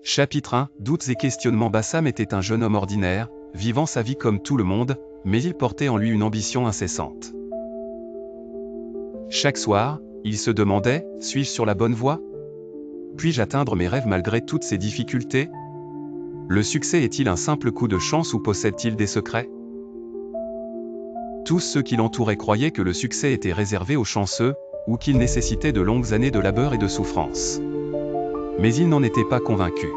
Chapitre 1, Doutes et questionnements. Bassam était un jeune homme ordinaire, vivant sa vie comme tout le monde, mais il portait en lui une ambition incessante. Chaque soir, il se demandait, suis-je sur la bonne voie? Puis-je atteindre mes rêves malgré toutes ces difficultés? Le succès est-il un simple coup de chance ou possède-t-il des secrets? Tous ceux qui l'entouraient croyaient que le succès était réservé aux chanceux, ou qu'il nécessitait de longues années de labeur et de souffrance. Mais il n'en était pas convaincu.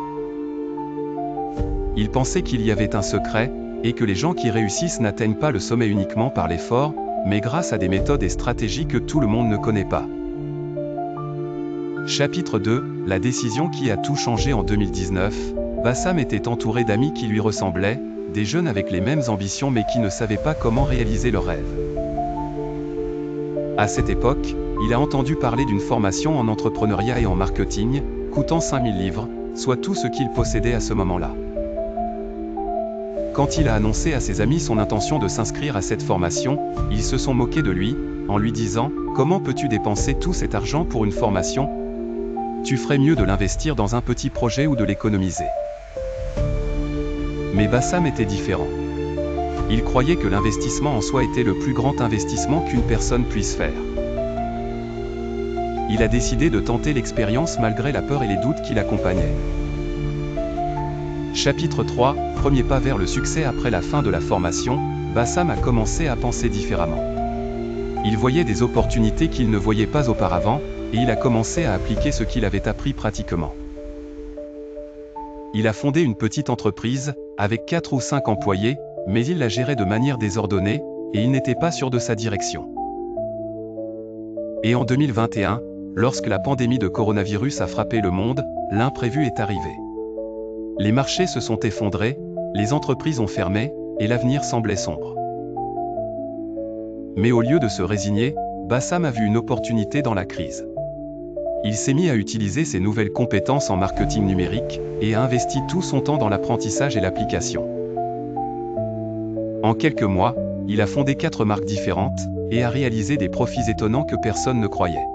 Il pensait qu'il y avait un secret, et que les gens qui réussissent n'atteignent pas le sommet uniquement par l'effort, mais grâce à des méthodes et stratégies que tout le monde ne connaît pas. Chapitre 2, la décision qui a tout changé. En 2019, Bassam était entouré d'amis qui lui ressemblaient, des jeunes avec les mêmes ambitions mais qui ne savaient pas comment réaliser leurs rêves. À cette époque, il a entendu parler d'une formation en entrepreneuriat et en marketing, coûtant 5000 livres, soit tout ce qu'il possédait à ce moment-là. Quand il a annoncé à ses amis son intention de s'inscrire à cette formation, ils se sont moqués de lui, en lui disant « Comment peux-tu dépenser tout cet argent pour une formation? Tu ferais mieux de l'investir dans un petit projet ou de l'économiser. » Mais Bassam était différent. Il croyait que l'investissement en soi était le plus grand investissement qu'une personne puisse faire. Il a décidé de tenter l'expérience malgré la peur et les doutes qui l'accompagnaient. Chapitre 3, premier pas vers le succès. Après la fin de la formation, Bassam a commencé à penser différemment. Il voyait des opportunités qu'il ne voyait pas auparavant, et il a commencé à appliquer ce qu'il avait appris pratiquement. Il a fondé une petite entreprise, avec 4 ou 5 employés, mais il la gérait de manière désordonnée, et il n'était pas sûr de sa direction. Et en 2021, lorsque la pandémie de coronavirus a frappé le monde, l'imprévu est arrivé. Les marchés se sont effondrés, les entreprises ont fermé, et l'avenir semblait sombre. Mais au lieu de se résigner, Bassam a vu une opportunité dans la crise. Il s'est mis à utiliser ses nouvelles compétences en marketing numérique, et a investi tout son temps dans l'apprentissage et l'application. En quelques mois, il a fondé 4 marques différentes, et a réalisé des profits étonnants que personne ne croyait.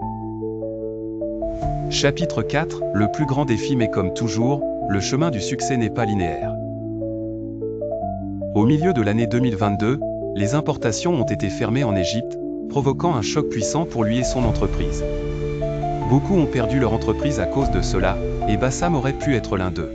Chapitre 4, le plus grand défi. Mais comme toujours, le chemin du succès n'est pas linéaire. Au milieu de l'année 2022, les importations ont été fermées en Égypte, provoquant un choc puissant pour lui et son entreprise. Beaucoup ont perdu leur entreprise à cause de cela, et Bassam aurait pu être l'un d'eux.